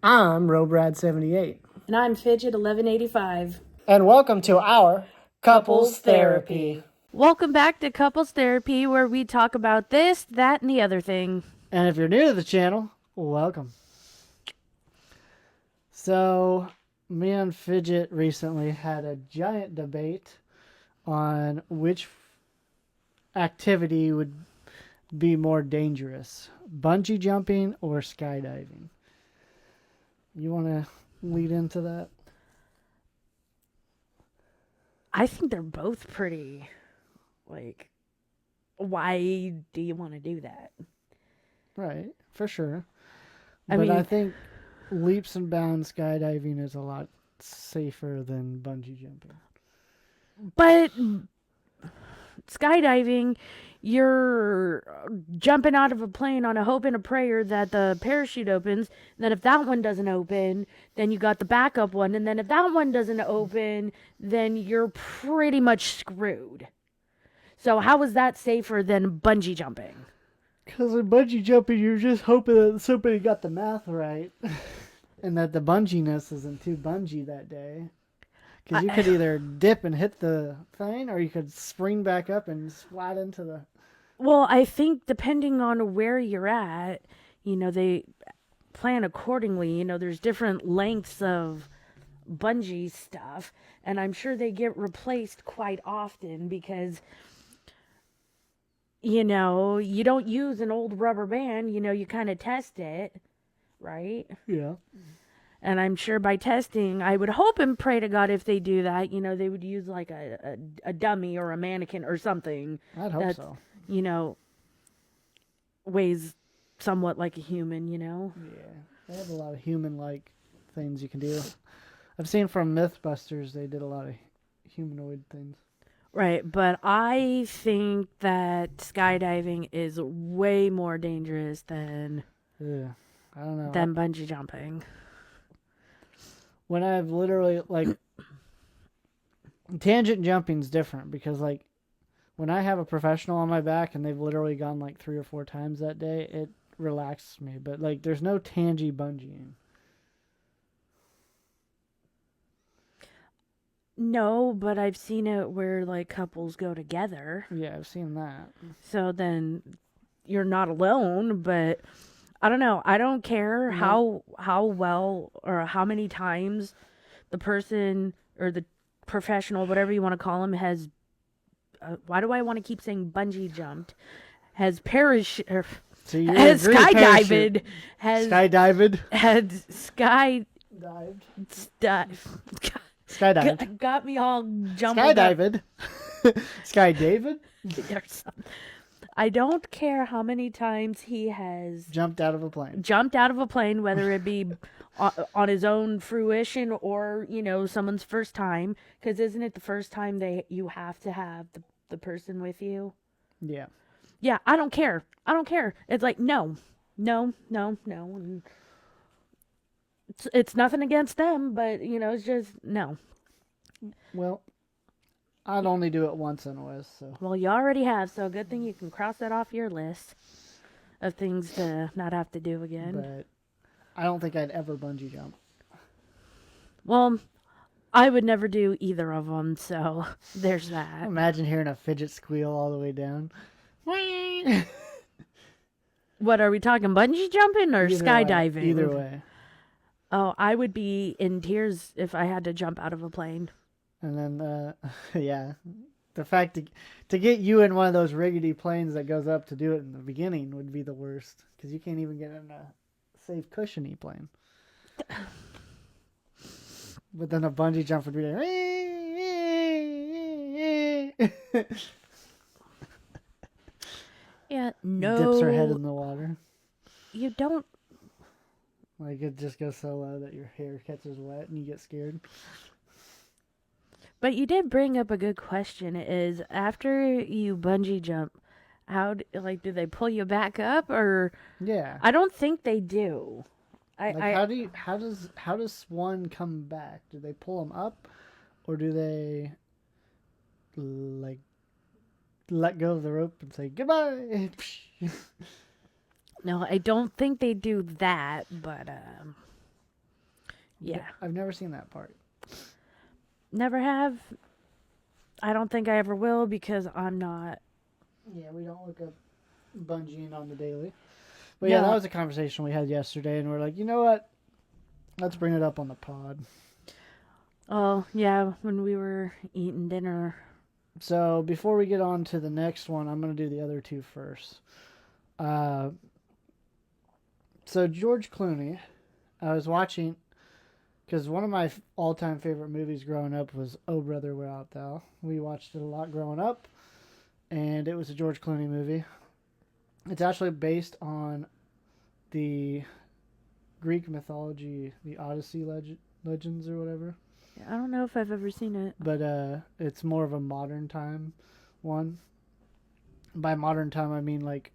I'm Robrad78. And I'm Fidget 1185. And welcome to our Couples Therapy. Welcome back to Couples Therapy, where we talk about this, that, and the other thing. And if you're new to the channel, welcome. So, me and Fidget recently had a giant debate on which activity would be more dangerous, bungee jumping or skydiving. You want to lead into that? I think they're both pretty, why do you want to do that? Right, for sure. I But I mean, think leaps and bounds skydiving is a lot safer than bungee jumping. but skydiving, you're jumping out of a plane on a hope and a prayer that the parachute opens. And then if that one doesn't open, then you got the backup one. And then if that one doesn't open, then you're pretty much screwed. So how is that safer than bungee jumping? Because in bungee jumping, you're just hoping that somebody got the math right. And that the bunginess isn't too bungee that day. Because you could either dip and hit the thing, or you could spring back up and splat into the... Well, I think depending on where you're at, they plan accordingly. There's different lengths of bungee stuff, and I'm sure they get replaced quite often because, you don't use an old rubber band, you kind of test it, right? Yeah. And I'm sure by testing, I would hope and pray to God if they do that, they would use like a dummy or a mannequin or something. I'd hope so. Weighs somewhat like a human, Yeah. They have a lot of human-like things you can do. I've seen from Mythbusters, they did a lot of humanoid things. Right, but I think that skydiving is way more dangerous than Yeah. I don't know. than bungee jumping. When I've literally, tangent jumping's different because, when I have a professional on my back and they've literally gone, 3 or 4 times that day, it relaxes me. But, there's no tangy bungeeing. No, but I've seen it where, couples go together. Yeah, I've seen that. So then you're not alone, but I don't know. I don't care how well or how many times the person or the professional, whatever you want to call him, has. Why do I want to keep saying bungee jumped? Has parachute. So you Has agree skydived. skydived? Has sky. Dived. Skydived. Got me all jumbled Skydived. Skydavid? I don't care how many times he has Jumped out of a plane. Whether it be on his own fruition or, someone's first time. Because isn't it the first time you have to have the person with you? Yeah. Yeah, I don't care. It's like, no. And it's nothing against them, but, it's just, no. Well, I'd only do it once in a while, so. Well, you already have, so good thing you can cross that off your list of things to not have to do again. But I don't think I'd ever bungee jump. Well, I would never do either of them, so there's that. Imagine hearing a fidget squeal all the way down. What are we talking, bungee jumping or skydiving? Either way. Oh, I would be in tears if I had to jump out of a plane. And then, yeah, the fact to get you in one of those rickety planes that goes up to do it in the beginning would be the worst. Because you can't even get in a safe cushiony plane. But then a bungee jump would be like... Yeah, no. Dips her head in the water. You don't... It just goes so low that your hair catches wet and you get scared. But you did bring up a good question. Is after you bungee jump, do they pull you back up or? Yeah. I don't think they do. How does one come back? Do they pull them up, or do they let go of the rope and say goodbye? No, I don't think they do that. But Yeah. I've never seen that part. Never have. I don't think I ever will because I'm not. Yeah, we don't look up bungeeing on the daily. But yeah, that was a conversation we had yesterday, and we're like, you know what? Let's bring it up on the pod. Oh, yeah, when we were eating dinner. So before we get on to the next one, I'm going to do the other two first. So George Clooney, I was watching, because one of my all-time favorite movies growing up was Oh Brother, Where Art Thou. We watched it a lot growing up, and it was a George Clooney movie. It's actually based on the Greek mythology, the Odyssey legends or whatever. I don't know if I've ever seen it. But it's more of a modern time one. By modern time, I mean like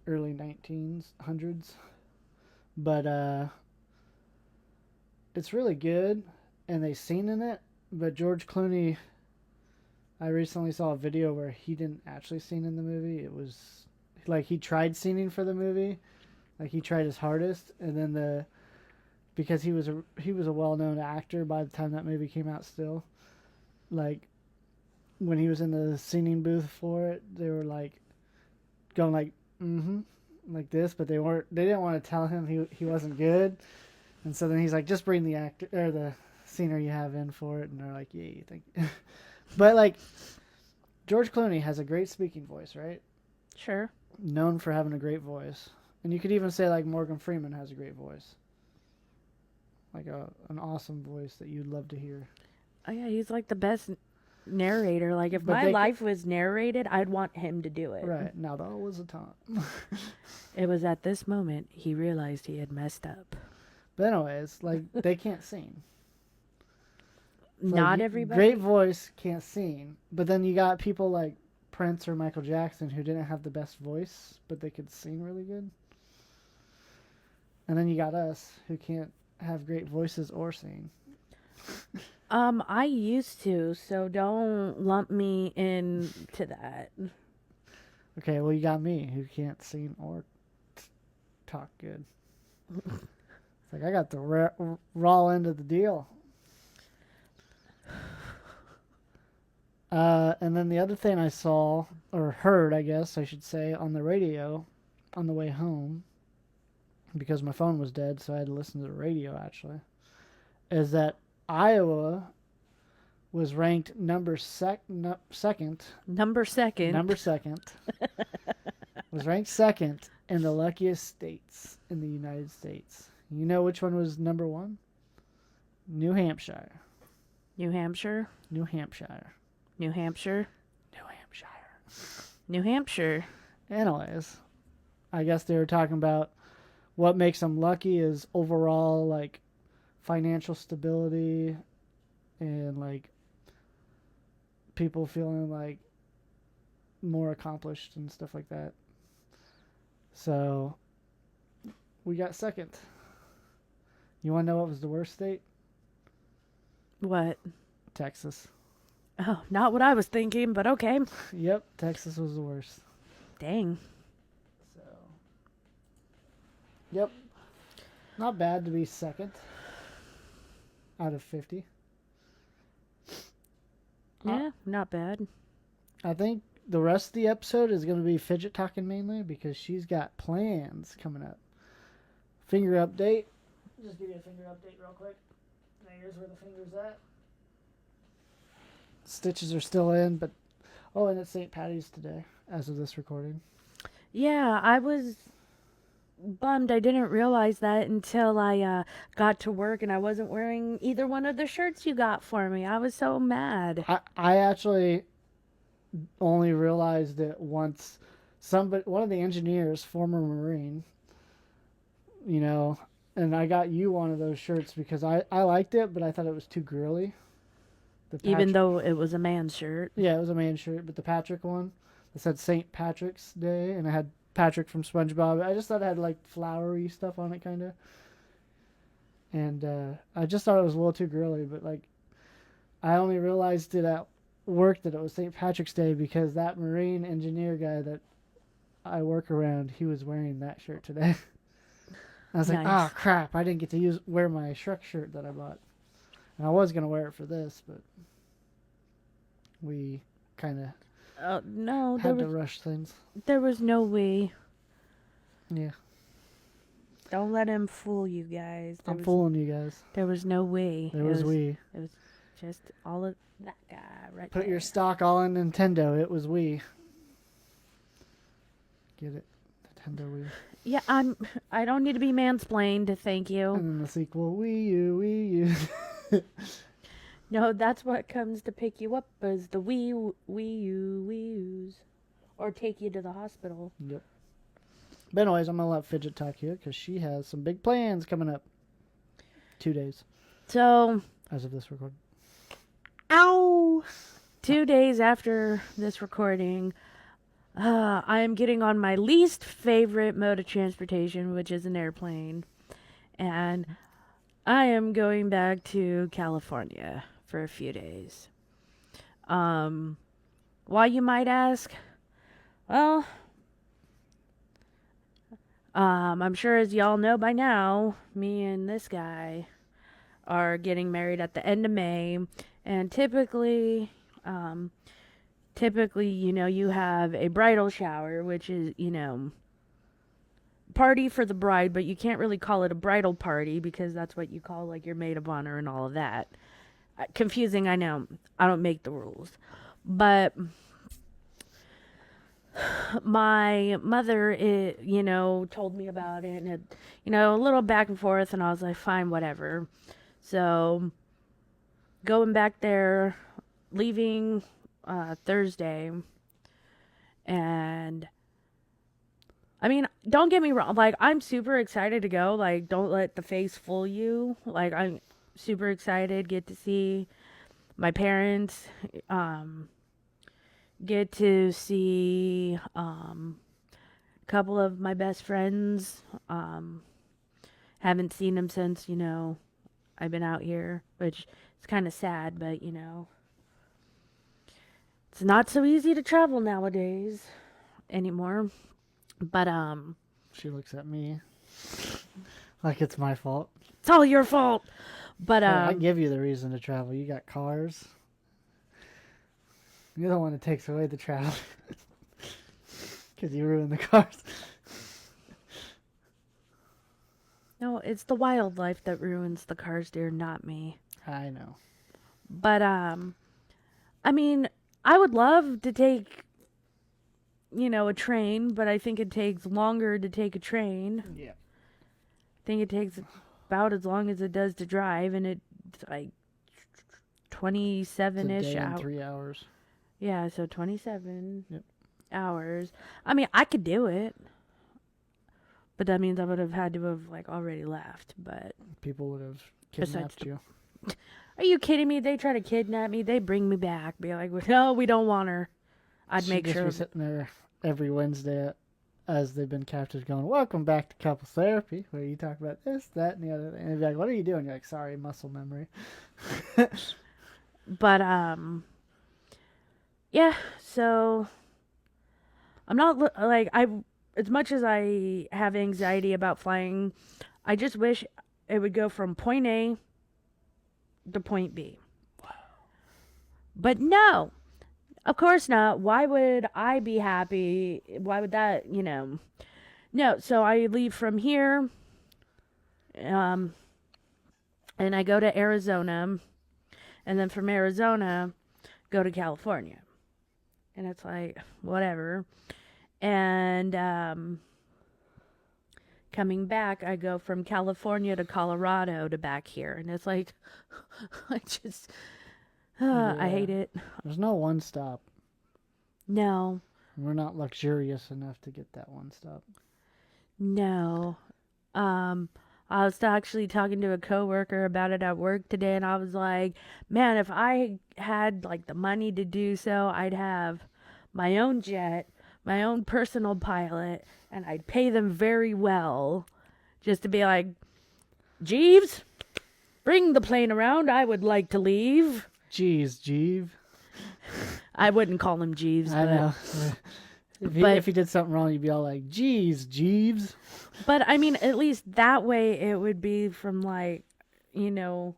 early 1900s. But it's really good, and they sing in it. But George Clooney, I recently saw a video where he didn't actually sing in the movie. It was like he tried singing for the movie, like he tried his hardest, and then because he was a well-known actor by the time that movie came out. Still, like when he was in the singing booth for it, they were like going like like this, but they didn't want to tell him he wasn't good. And so then he's like, just bring the actor or the singer you have in for it. And they're like, yeah, you think. But like, George Clooney has a great speaking voice, right? Sure. Known for having a great voice. And you could even say like Morgan Freeman has a great voice. Like an awesome voice that you'd love to hear. Oh, yeah, he's like the best narrator. Like, if my life was narrated, I'd want him to do it. Right. Now, that was a time. It was at this moment he realized he had messed up. But anyways, like, they can't sing. Not like, everybody. Great voice, can't sing. But then you got people like Prince or Michael Jackson who didn't have the best voice, but they could sing really good. And then you got us who can't have great voices or sing. I used to, so don't lump me into that. Okay, well, you got me who can't sing or talk good. It's like I got the raw end of the deal. And then the other thing I saw, or heard, I guess I should say, on the radio on the way home, because my phone was dead, so I had to listen to the radio actually, is that Iowa was ranked second. Number second. Was ranked second in the luckiest states in the United States. You know which one was number one? New Hampshire. New Hampshire. New Hampshire. New Hampshire. New Hampshire. New Hampshire. Anyways, I guess they were talking about what makes them lucky is overall like financial stability and like people feeling like more accomplished and stuff like that. So we got second. You want to know what was the worst state? What? Texas. Oh, not what I was thinking, but okay. Yep, Texas was the worst. Dang. So, yep. Not bad to be second out of 50. Yeah, not bad. I think the rest of the episode is going to be Fidget talking mainly because she's got plans coming up. Finger update. Just give you a finger update real quick. Now here's where the finger's at. Stitches are still in, but and it's St. Patty's today as of this recording. Yeah, I was bummed. I didn't realize that until I got to work and I wasn't wearing either one of the shirts you got for me. I was so mad. I actually only realized it once one of the engineers, former Marine, and I got you one of those shirts because I liked it, but I thought it was too girly. Even though it was a man's shirt. Yeah, it was a man's shirt, but the Patrick one, it said St. Patrick's Day, and it had Patrick from SpongeBob. I just thought it had like flowery stuff on it, kind of. And I just thought it was a little too girly, but like, I only realized it at work that it was St. Patrick's Day because that Marine engineer guy that I work around, he was wearing that shirt today. I was like, Nice. oh crap, I didn't get to wear my Shrek shirt that I bought. And I was going to wear it for this, but we kind of No, had to rush things. there was no we. Yeah. Don't let him fool you guys. I'm fooling you guys. There was no we. There was we. It was just all of that guy right Put there. your stock all in Nintendo. It was we. Get it? Nintendo Wii. Yeah, I don't need to be mansplained, thank you. And then the sequel, Wii U, Wii U. No, that's what comes to pick you up is the Wii U's. Or take you to the hospital. Yep. But anyways, I'm going to let Fidget talk here because she has some big plans coming up. 2 days. So. As of this recording. Ow! 2 days after this recording, I am getting on my least favorite mode of transportation, which is an airplane. And I am going back to California for a few days. Why, you might ask? Well, I'm sure as y'all know by now, me and this guy are getting married at the end of May. And typically, you have a bridal shower, which is, party for the bride, but you can't really call it a bridal party because that's what you call, like, your maid of honor and all of that. Confusing, I know. I don't make the rules. But my mother, told me about it, and it, a little back and forth, and I was like, fine, whatever. So, going back there, leaving Thursday, and I mean, don't get me wrong, like, I'm super excited to go, like, don't let the face fool you, like, I'm super excited, get to see my parents, get to see a couple of my best friends, haven't seen them since, I've been out here, which is kind of sad, but, it's not so easy to travel nowadays anymore. But, She looks at me like it's my fault. it's all your fault. But, I give you the reason to travel. You got cars. You're the one that takes away the travel. Because you ruin the cars. no, it's the wildlife that ruins the cars, dear, not me. I know. But, I mean, I would love to take, a train, but I think it takes longer to take a train. Yeah. I think it takes about as long as it does to drive, and it's like 27-ish hours. hours. 3 hours. Yeah, so 27 Yep. hours. I mean, I could do it, but that means I would have had to have, like, already left, but... People would have kidnapped you. Are you kidding me? They try to kidnap me. They bring me back. Be like, no, we don't want her. I'd make sure. She'd just be sitting there every Wednesday as they've been captured going, welcome back to couples therapy, where you talk about this, that, and the other thing. And they'd be like, what are you doing? You're like, sorry, muscle memory. But, yeah, so I'm not, like, as much as I have anxiety about flying, I just wish it would go from point A to point B. Wow. But no, of course not. Why would I be happy? Why would that, No, so I leave from here, and I go to Arizona, and then from Arizona, go to California. And it's like, whatever. And, coming back, I go from California to Colorado to back here. And it's like, I hate it. There's no one stop. No. We're not luxurious enough to get that one stop. No. I was actually talking to a coworker about it at work today, and I was like, man, if I had, like, the money to do so, I'd have my own jet, my own personal pilot, and I'd pay them very well just to be like, Jeeves, bring the plane around. I would like to leave. Jeez, Jeeve. I wouldn't call him Jeeves. I know. If he did something wrong, you'd be all like, "Geez, Jeeves." But I mean, at least that way it would be from like, you know,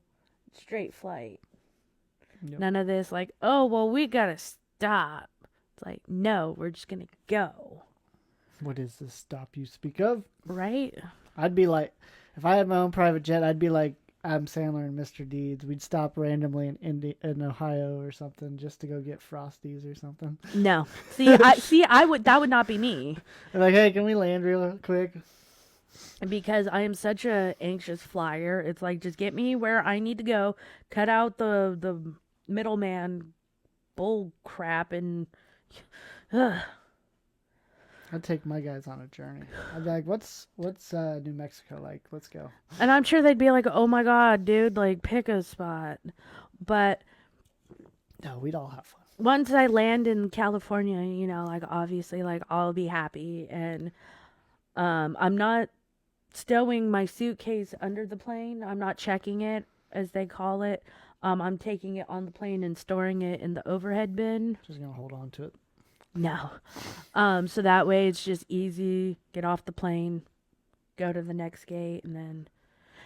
straight flight. Yep. None of this like, oh well, we gotta stop. It's like, no, we're just gonna go. What is this stop you speak of? Right? I'd be like, if I had my own private jet, I'd be like Adam Sandler and Mr. Deeds. We'd stop randomly in Ohio or something just to go get Frosties or something. No. I would that would not be me. I'm like, hey, can we land real quick? Because I am such a anxious flyer. It's like, just get me where I need to go. Cut out the middleman bull crap and I'd take my guys on a journey. I'd be like, what's New Mexico like? Let's go. and I'm sure they'd be like, oh my god, dude, like pick a spot. But No, we'd all have fun. once I land in California, you know, like obviously like I'll be happy, and I'm not stowing my suitcase under the plane. I'm not checking it, as they call it. I'm taking it on the plane and storing it in the overhead bin. Just gonna hold on to it. No. So that way it's just easy. Get off the plane, go to the next gate, and then,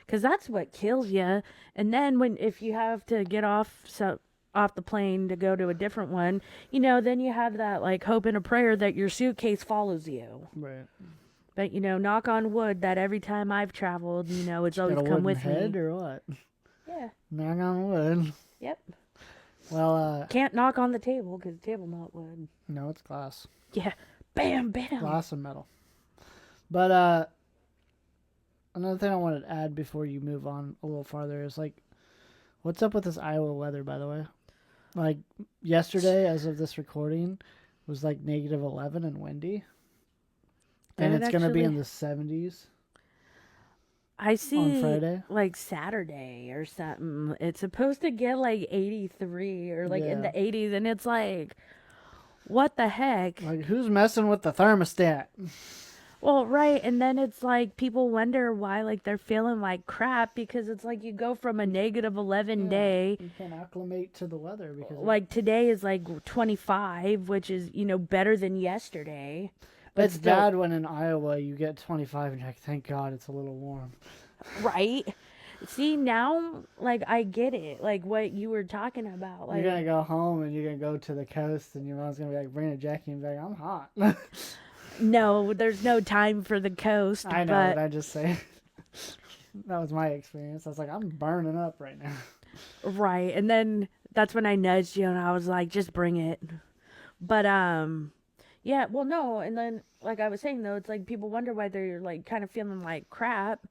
because that's what kills you. And then if you have to get off the plane to go to a different one, you know, then you have that like hope and a prayer that your suitcase follows you. Right. But you know, knock on wood that every time I've traveled, you know, it's always Got a come wooden with head me. or what? Yeah. Knock on wood. Yep. Well, Can't knock on the table because the table not wood. no, it's glass. Yeah. Bam, bam. Glass and metal. But another thing I wanted to add before you move on a little farther is like, what's up with this Iowa weather, by the way? Like yesterday, as of this recording, was like -11 and windy, and it's gonna be in the 70s. I see on Friday, like Saturday or something. It's supposed to get like 83 or like in the 80s, and it's like, what the heck? Like, who's messing with the thermostat? Well, right, and then it's like people wonder why like they're feeling like crap, because it's like you go from a -11 day. You can't acclimate to the weather because Like today is like 25, which is, you know, better than yesterday. But it's bad when in Iowa you get 25 and you're like, thank God it's a little warm. Right? See, now, like, I get it. Like, what you were talking about. Like, You're going to go home and you're going to go to the coast and your mom's going to be like, bring a jacket and be like, I'm hot. no, there's no time for the coast. I know, but I just say that was my experience. I was like, I'm burning up right now. Right. And then that's when I nudged you and I was like, just bring it. But, yeah, well, no. And then, like I was saying, though, it's like people wonder why they're, like, kind of feeling like crap.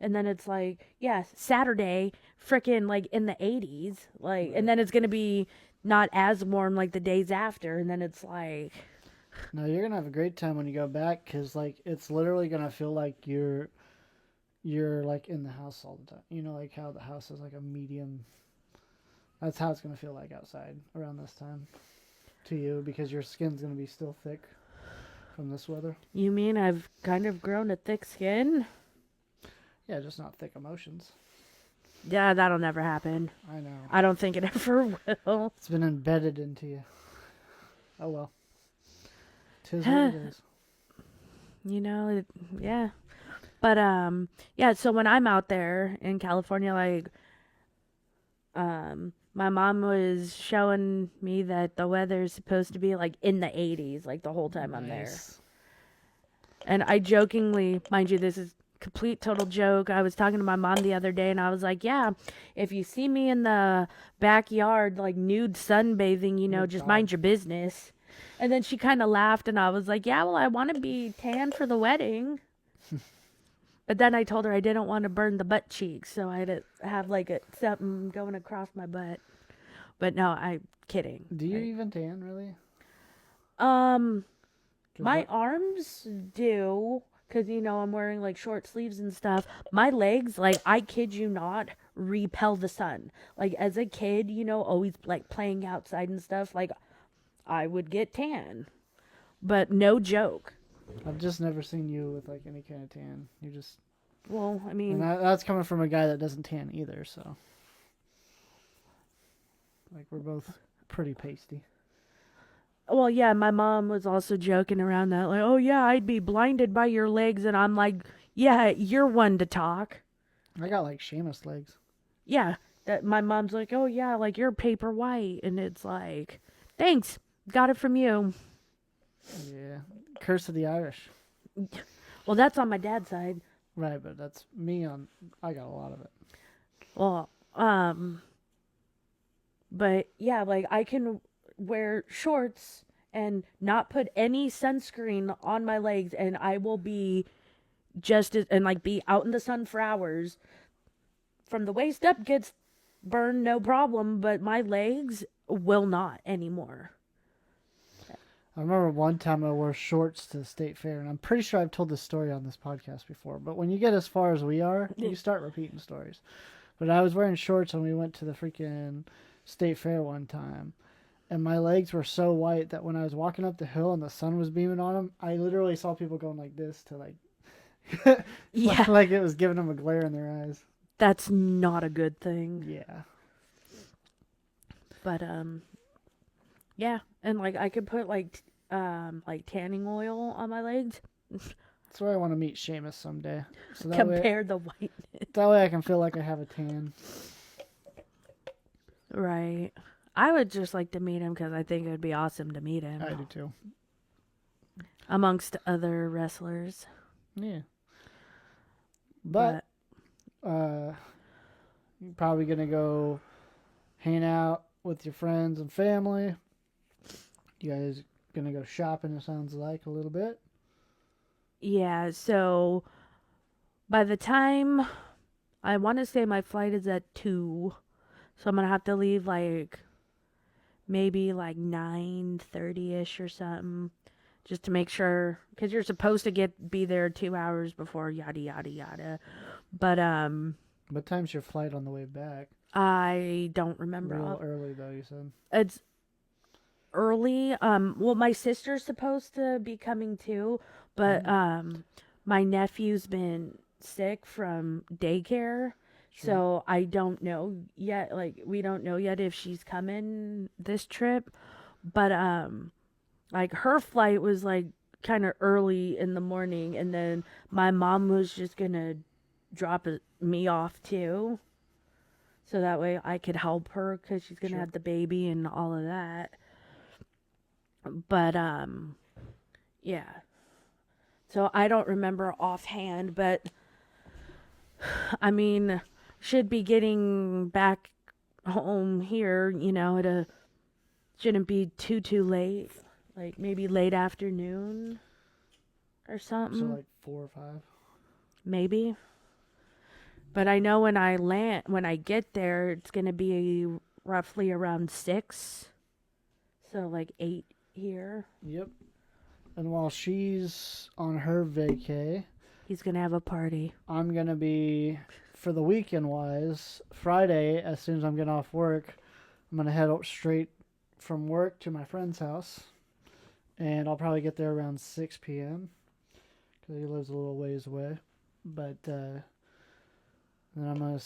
And then it's like, yeah, Saturday, frickin' like in the 80s. Like, and then it's going to be not as warm like the days after. And then it's like. No, you're going to have a great time when you go back because, like, it's literally going to feel like you're like, in the house all the time. You know, like how the house is like a medium. That's how it's going to feel like outside around this time to you because your skin's going to be still thick from this weather. You mean I've kind of grown a thick skin? Yeah, just not thick emotions. Yeah, that'll never happen. I know. I don't think it ever will. It's been embedded into you. Oh, well. 'Tis what it is. You know, yeah. But, yeah, so when I'm out there in California, like, my mom was showing me that the weather's supposed to be, like, in the 80s, like, the whole time I'm there. And I jokingly, mind you, this is complete total joke. I was talking to my mom the other day and I was like, yeah, if you see me in the backyard like nude sunbathing, you know, just mind your business. And then she kind of laughed and I was like, yeah, well, I want to be tan for the wedding. But then I told her I didn't want to burn the butt cheeks, so I had to have like something going across my butt. But no, I'm kidding. Do you even tan, really? My arms do. Because, you know, I'm wearing, like, short sleeves and stuff. My legs, like, I kid you not, repel the sun. Like, as a kid, you know, always, like, playing outside and stuff, like, I would get tan. But no joke. I've just never seen you with, like, any kind of tan. You just... Well, I mean... And that's coming from a guy that doesn't tan either, so... Like, we're both pretty pasty. Well, yeah, my mom was also joking around that, like, oh, yeah, I'd be blinded by your legs. And I'm like, yeah, you're one to talk. I got like Seamus legs. Yeah, that my mom's like, oh, yeah, like you're paper white. And it's like, thanks, got it from you. Yeah. Curse of the Irish. Well, that's on my dad's side. Right, but that's me on. I got a lot of it. Well, but yeah, like I can wear shorts and not put any sunscreen on my legs, and I will be just as, and like be out in the sun for hours. From the waist up gets burned, no problem, but my legs will not anymore. I remember one time I wore shorts to the state fair, and I'm pretty sure I've told this story on this podcast before. But when you get as far as we are, you start repeating stories. But I was wearing shorts, and we went to the freaking state fair one time, and my legs were so white that when I was walking up the hill and the sun was beaming on them, I literally saw people going like this to like, Yeah, like it was giving them a glare in their eyes. that's not a good thing. Yeah. But yeah, and like I could put like tanning oil on my legs. That's where I want to meet Seamus someday. So Compare the white. that way I can feel like I have a tan. Right. I would just like to meet him because I think it would be awesome to meet him I do too. amongst other wrestlers. Yeah. But you're probably gonna go hang out with your friends and family. You guys gonna go shopping, it sounds like, a little bit. Yeah, so by the time I want to say my flight is at 2, so I'm gonna have to leave like maybe like 9:30ish or something, just to make sure, because you're supposed to be there 2 hours before, yada yada yada. But What time's your flight on the way back? I don't remember. Real early though, you said. It's early. Well, my sister's supposed to be coming too, but my nephew's been sick from daycare. Sure. So I don't know yet. Like we don't know yet if she's coming this trip. But like her flight was like kind of early in the morning, and then my mom was just gonna drop me off too, so that way I could help her because she's gonna Sure. have the baby and all of that. But yeah. So I don't remember offhand, but I mean, should be getting back home here, it shouldn't be too late. Like maybe late afternoon or something. So like 4 or 5. Maybe. But I know when I get there, it's going to be roughly around 6. So like 8 here. Yep. And while she's on her vacay, He's going to have a party. I'm gonna be, for the weekend wise, Friday, as soon as I'm getting off work, I'm gonna head up straight from work to my friend's house, and I'll probably get there around 6 p.m. because he lives a little ways away. But then I'm gonna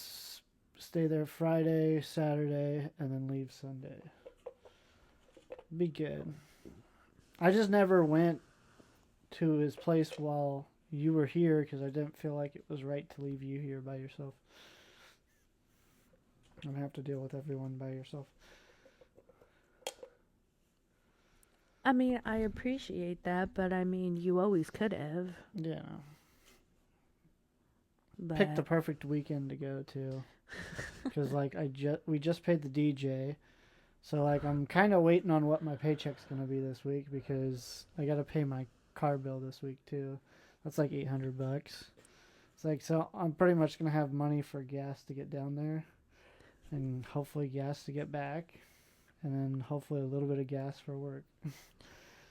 stay there Friday, Saturday, and then leave Sunday. Be good. I just never went to his place while you were here because I didn't feel like it was right to leave you here by yourself. I'm gonna have to deal with everyone by yourself. I mean, I appreciate that, but I mean, you always could have. Yeah. But Pick the perfect weekend to go to. Because like we just paid the DJ, so like I'm kind of waiting on what my paycheck's gonna be this week because I gotta pay my car bill this week too. That's like $800. It's like, so I'm pretty much gonna have money for gas to get down there, and hopefully gas to get back, and then hopefully a little bit of gas for work.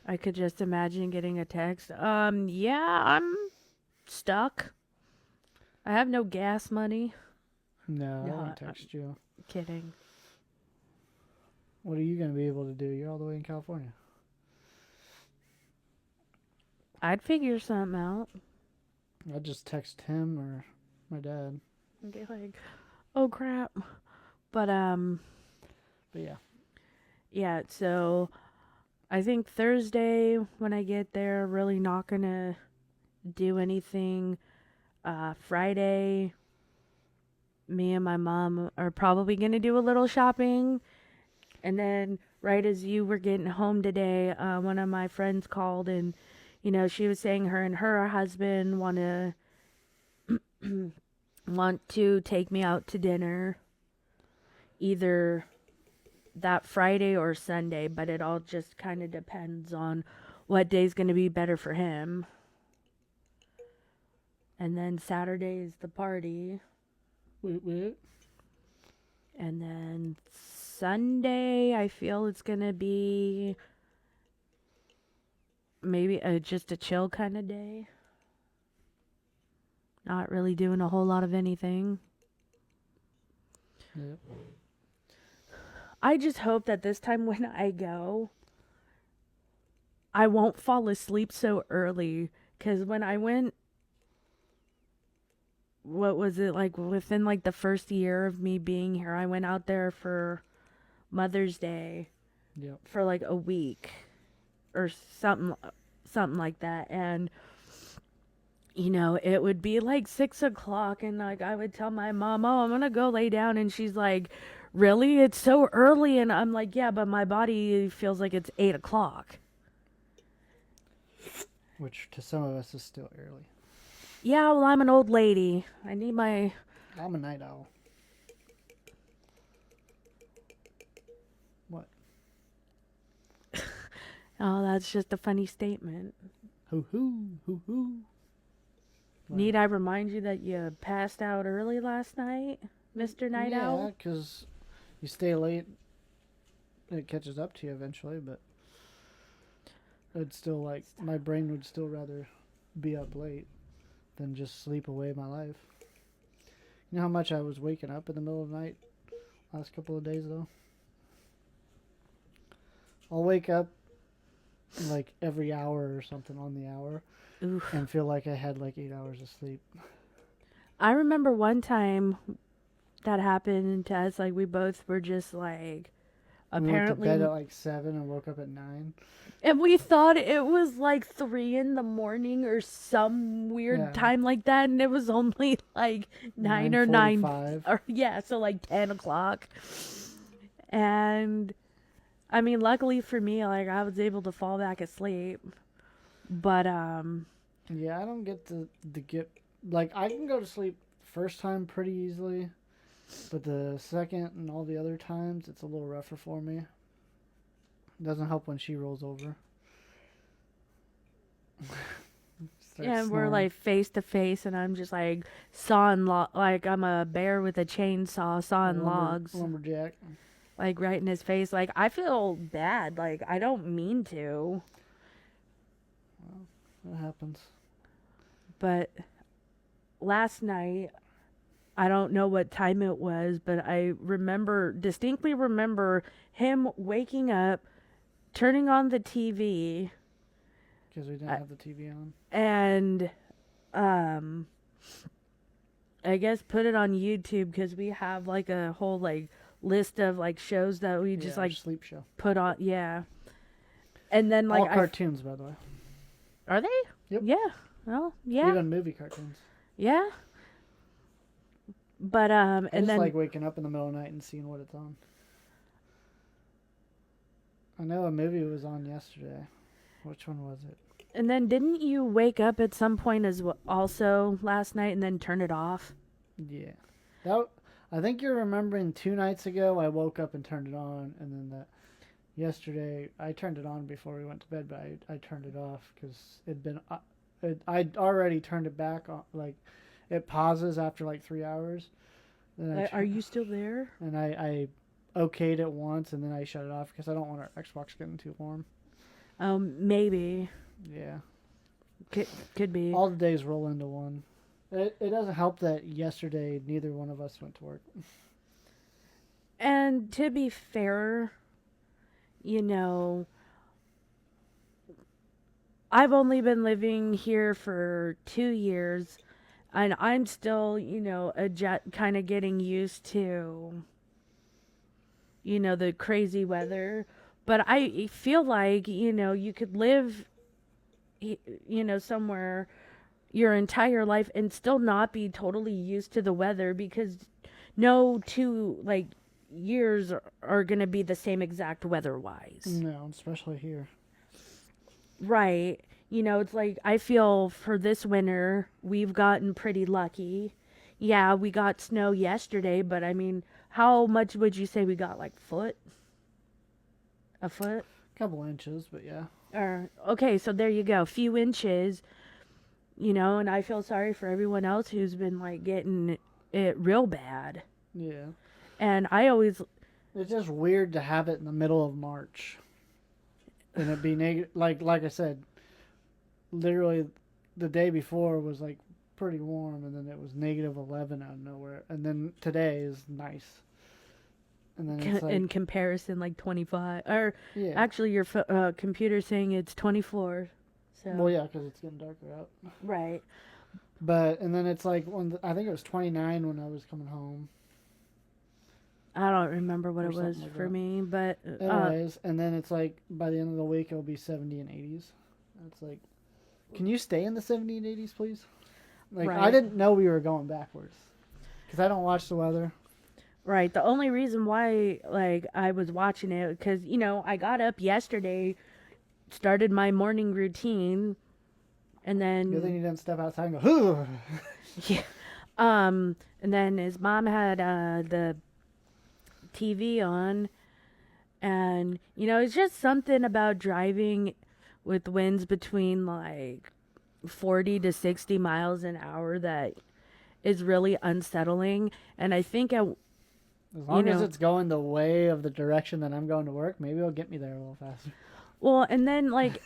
I could just imagine getting a text. Yeah, I'm stuck. I have no gas money. No, I No, won't text you. Kidding. What are you gonna be able to do? You're all the way in California. I'd figure something out. I'd just text him or my dad. And be like, oh crap. But But yeah. yeah, so I think Thursday when I get there, really not gonna do anything. Friday, me and my mom are probably gonna do a little shopping. And then, right as you were getting home today, one of my friends called and, she was saying her and her husband want to take me out to dinner, either that Friday or Sunday, but it all just kind of depends on what day's going to be better for him. And then Saturday is the party. Wait. And then Sunday, I feel it's going to be maybe just a chill kind of day. Not really doing a whole lot of anything. Yep. I just hope that this time when I go, I won't fall asleep so early. Because when I went, what was it, like within like the first year of me being here, I went out there for Mother's Day. Yep. For like a week or something like that. And it would be like 6 o'clock, and like I would tell my mom, "Oh, I'm gonna go lay down," and she's like, "Really? It's so early?" And I'm like, "Yeah, but my body feels like it's 8 o'clock." Which to some of us is still early. Yeah, well, I'm an old lady. I need my. I'm a night owl. What? Oh, that's just a funny statement. Hoo hoo hoo hoo. Need I remind you that you passed out early last night, Mr. Night Owl? Yeah, because you stay late, it catches up to you eventually, but it's still like, my brain would still rather be up late than just sleep away my life. You know how much I was waking up in the middle of the night last couple of days, though? I'll wake up like every hour or something on the hour. Oof. And feel like I had like 8 hours of sleep. I remember one time that happened to us. Like we both were just like, apparently, we went to bed at like 7 and woke up at 9. and we thought it was like 3 in the morning or some weird time like that, and it was only like 9 or 9, or so like 10 o'clock. And I mean, luckily for me, like I was able to fall back asleep. But yeah, I don't get to get, like, I can go to sleep first time pretty easily, but the second and all the other times it's a little rougher for me. It doesn't help when she rolls over. And we're like face to face, and I'm just like sawing like I'm a bear with a chainsaw sawing logs, lumberjack, like right in his face. Like I feel bad, like I don't mean to. That happens. But last night, I don't know what time it was, but I distinctly remember him waking up, turning on the TV. Because we didn't have the TV on. And, I guess put it on YouTube, because we have like a whole like list of like shows that we just like sleep show put on. Yeah. And then like all cartoons, by the way. Are they? Yep. Yeah. Well, yeah. Even movie cartoons. Yeah. But and I just then like waking up in the middle of the night and seeing what it's on. I know a movie was on yesterday. Which one was it? And then didn't you wake up at some point as well, also last night, and then turn it off? Yeah. I think you're remembering 2 nights ago I woke up and turned it on, and then yesterday I turned it on before we went to bed, but I turned it off because I'd already turned it back on. Like, it pauses after like 3 hours. Then Are you still there? And I okayed it once, and then I shut it off because I don't want our Xbox getting too warm. Maybe. Yeah. Could be. All the days roll into one. It doesn't help that yesterday neither one of us went to work. And to be fair, I've only been living here for 2 years, and I'm still, kind of getting used to, the crazy weather. But I feel like, you could live, somewhere your entire life and still not be totally used to the weather because no two, like, years are going to be the same exact weather wise. No, especially here. Right. It's like I feel for this winter, we've gotten pretty lucky. Yeah, we got snow yesterday, but I mean, how much would you say we got? Like a foot? Couple inches, but yeah. Or okay, so there you go, few inches. And I feel sorry for everyone else who's been like getting it real bad. Yeah. And I always It's just weird to have it in the middle of March. And it be negative. Like I said, literally the day before was like pretty warm, and then it was -11 out of nowhere. And then today is nice. And then it's like, in comparison, like 25, or yeah. actually your computer's saying it's 24. So Well, yeah, because it's getting darker out. right. But, and then it's like, I think it was 29 when I was coming home. I don't remember what Or it was something like for that. me, but Anyways, and then it's like, by the end of the week, it'll be 70 and 80s. It's like, can you stay in the 70 and 80s, please? Like, I Right. didn't know we were going backwards. Because I don't watch the weather. right. The only reason why, like, I was watching it, because, I got up yesterday, started my morning routine, and then Good thing you didn't step outside and go, yeah. And then his mom had the TV on, and it's just something about driving with winds between like 40 to 60 miles an hour that is really unsettling. And I think as long as know- it's going the way of the direction that I'm going to work, maybe it'll get me there a little faster. well, and then like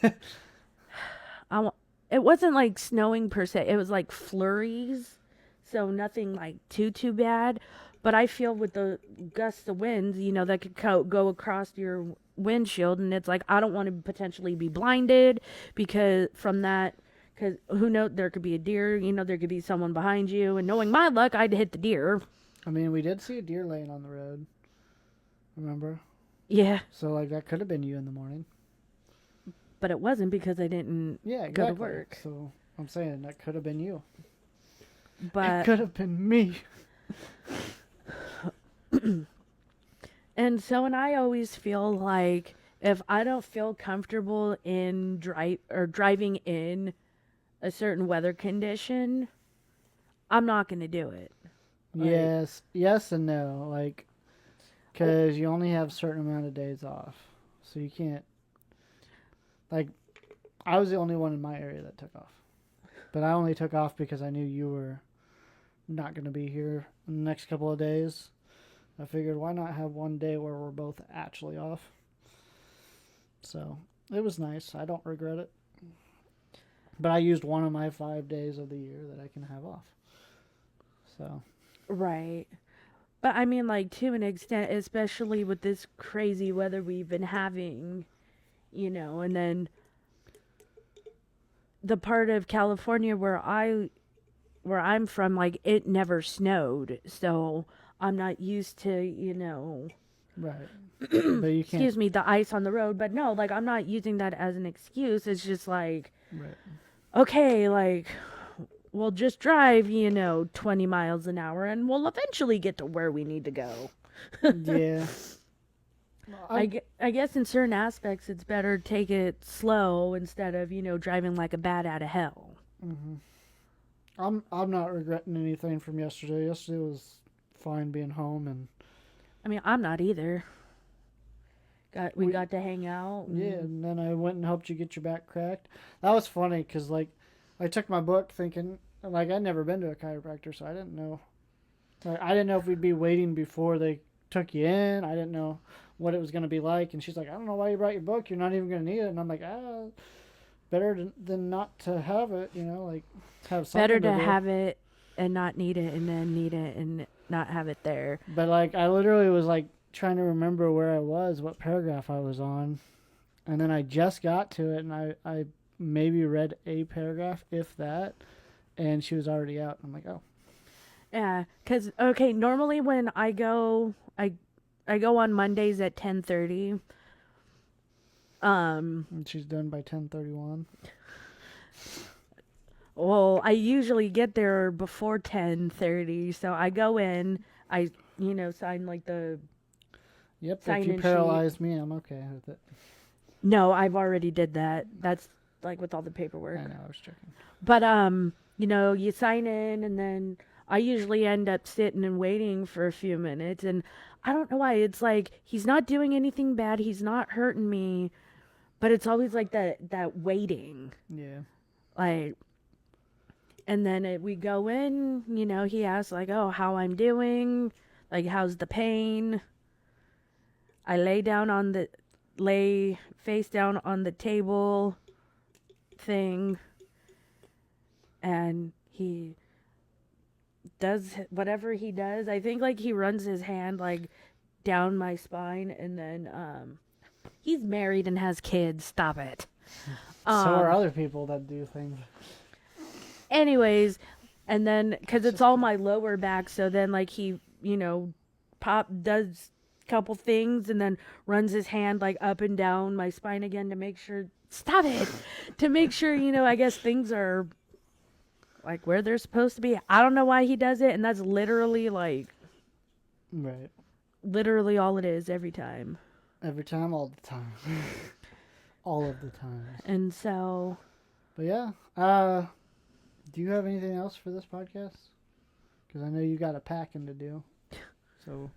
it wasn't like snowing per se, it was like flurries, so nothing like too bad. But I feel with the gusts of winds, that could go across your windshield, and it's like I don't want to potentially be blinded because from that, because who knows, there could be a deer, there could be someone behind you, and knowing my luck, I'd hit the deer. I mean, we did see a deer laying on the road. Remember? Yeah, So, like, that could have been you in the morning. but it wasn't because I didn't Yeah, go exactly. to work. So, I'm saying that could have been you. It But could have been me. and so, and I always feel like if I don't feel comfortable in driving in a certain weather condition, I'm not going to do it. Like, Yes and no. Like, because you only have a certain amount of days off. So you can't. Like, I was the only one in my area that took off. But I only took off because I knew you were not going to be here in the next couple of days. I figured, why not have one day where we're both actually off? So, it was nice. I don't regret it. But I used one of my 5 days of the year that I can have off. So. right. But I mean, like, to an extent, especially with this crazy weather we've been having, and then the part of California where I'm from, like, it never snowed. So I'm not used to, Right. But you can't. excuse me, the ice on the road. But no, like, I'm not using that as an excuse. It's just like, Right. okay, like, we'll just drive, 20 miles an hour and we'll eventually get to where we need to go. Yeah. I guess in certain aspects it's better to take it slow instead of, driving like a bat out of hell. Mm-hmm. I'm not regretting anything from yesterday. Yesterday was fine being home, and I mean, I'm not either. We got to hang out. yeah, and then I went and helped you get your back cracked. That was funny because, like, I took my book thinking, like, I'd never been to a chiropractor, so I didn't know. Like, I didn't know if we'd be waiting before they took you in. I didn't know what it was going to be like. And she's like, I don't know why you brought your book. You're not even going to need it. And I'm like, better than not to have it, like, have something Better to do. have it and not need it, and then need it and not have it there. But, like, I literally was, like, trying to remember where I was, what paragraph I was on. And then I just got to it, and I maybe read a paragraph, if that. And she was already out. I'm like, oh. Yeah, because, okay, normally when I go on Mondays at 10:30, And she's done by 10:31. Well, I usually get there before 10:30, so I go in, I sign like the Yep, if sign you in sheet. paralyze me, I'm okay with it. No, I've already did that. That's like with all the I paperwork. know, I was checking. But you sign in and then I usually end up sitting and waiting for a few minutes, and I don't know why. It's like he's not doing anything bad, he's not hurting me, but it's always like that waiting. Yeah. Like, and then we go in, he asks like, "Oh, how I'm doing? Like, how's the pain?" I lay face down on the table thing, and he does whatever he does. I think like he runs his hand like down my spine, and then he's married and has kids. Stop it. So are other people that do things. Anyways, and then because it's all my lower back, so then like he does couple things and then runs his hand like up and down my spine again to make sure to make sure I guess things are like where they're supposed to be. I don't know why he does it, and that's literally like Right. literally all it is every time. Every time, all the time. All of the time. And so, but yeah, do you have anything else for this podcast? Because I know you got a packing to do. So,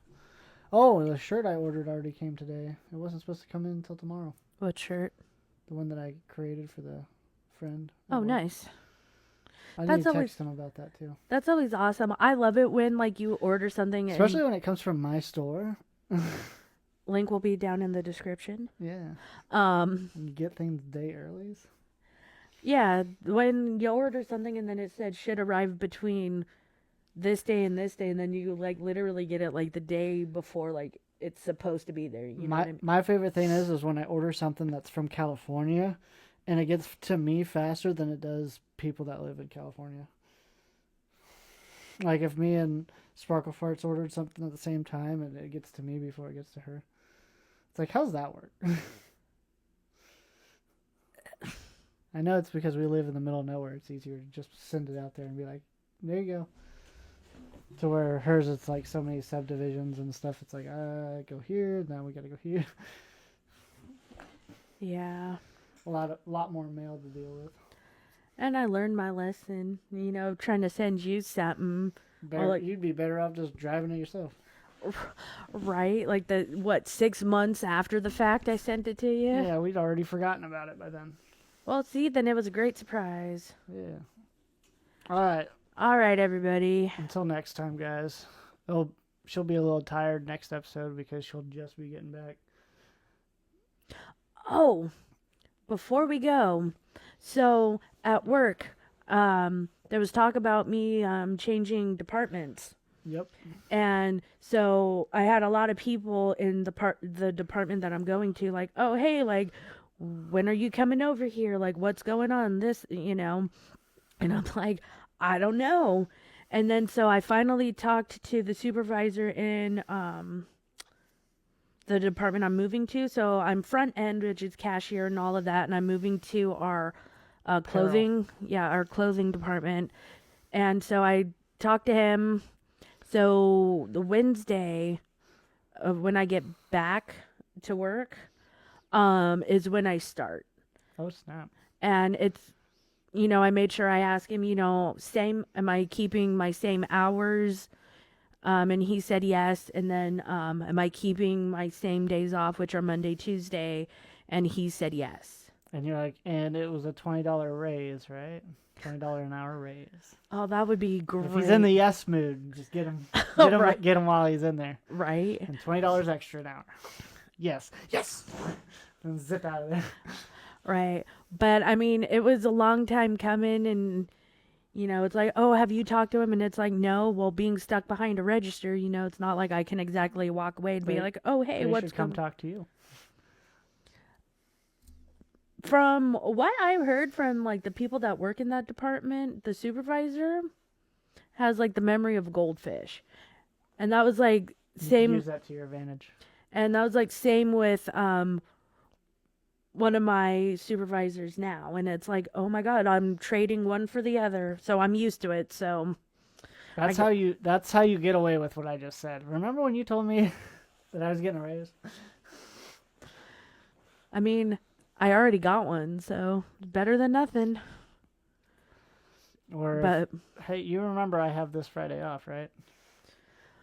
oh, the shirt I ordered already came today. It wasn't supposed to come in until tomorrow. what shirt? The one that I created for the friend. Oh, nice. I That's need to always- text him about that too. That's always awesome. I love it when like you order something, Especially and when it comes from my store. link will be down in the description. Yeah. Um, You get things day early. yeah, when you order something and then it said should arrive between this day and this day, and then you like literally get it like the day before like it's supposed to be there. You know what I mean? My favorite thing is when I order something that's from California, and it gets to me faster than it does people that live in California. Like if me and Sparkle Farts ordered something at the same time, and it gets to me before it gets to her. It's like, how's that work? I know it's because we live in the middle of nowhere. It's easier to just send it out there and be like, there you go. To where hers, it's like so many subdivisions and stuff. It's like, go here, now we gotta go here. Yeah. A lot more mail to deal with. And I learned my lesson, trying to send you something. You'd be better off just driving it yourself. Right? Like 6 months after the fact I sent it to you? Yeah, we'd already forgotten about it by then. Well, see, then it was a great surprise. Yeah. All right, everybody. Until next time, guys. She'll be a little tired next episode because she'll just be getting back. Oh, before we go, so at work, there was talk about me changing departments. Yep. And so I had a lot of people in the department that I'm going to, like, oh, hey, like, when are you coming over here? Like, what's going on? And I'm like, I don't know. And then so I finally talked to the supervisor in the department I'm moving to. So I'm front end, which is cashier and all of that, and I'm moving to our clothing, our clothing department. And so I talked to him. So the Wednesday of when I get back to work is when I start. Oh, snap. And it's, I made sure I asked him, am I keeping my same hours? And he said yes. And then, am I keeping my same days off, which are Monday, Tuesday? And he said yes. And you're like, and it was a $20 raise, right? $20 an hour raise. Oh, that would be great. If he's in the yes mood, just get him, Right. Get him while he's in there. Right. And $20 extra an hour. Yes. And zip out of there. Right. But I mean, it was a long time coming, and it's like, oh, have you talked to him? And it's like, no. Well, being stuck behind a register, it's not like I can exactly walk away and be like, oh, hey, what's come talk to you? From what I heard from like the people that work in that department, the supervisor has like the memory of goldfish, and that was like You same. use that to your advantage. And that was like same with one of my supervisors now, and it's like, oh my god, I'm trading one for the other, so I'm used to it. So That's how you. That's how you get away with what I just said. Remember when you told me that I was getting a raise? I mean, I already got one, so better than nothing. Or But hey, you remember I have this Friday off, right?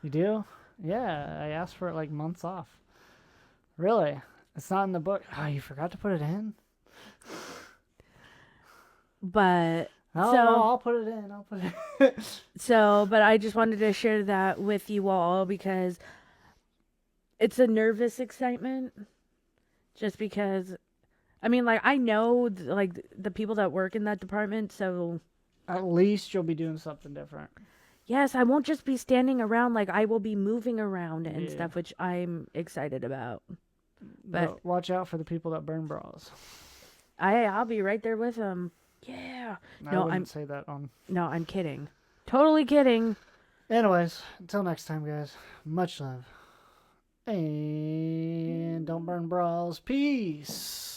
You do? Yeah, I asked for it like months off. Really? It's not in the book. Oh, you forgot to put it in? but Oh, so no, I'll put it in. I'll put it in. but I just wanted to share that with you all because it's a nervous excitement. Just because, I mean, like I know like the people that work in that department, so At least you'll be doing something different. yes, I won't just be standing around. Like I will be moving around and Yeah. stuff, which I'm excited about. But watch out for the people that burn bras. I'll be right there with them. Yeah. I No, wouldn't say that on. No, I'm kidding. Totally kidding. Anyways, until next time, guys. Much love. And don't burn bras. Peace.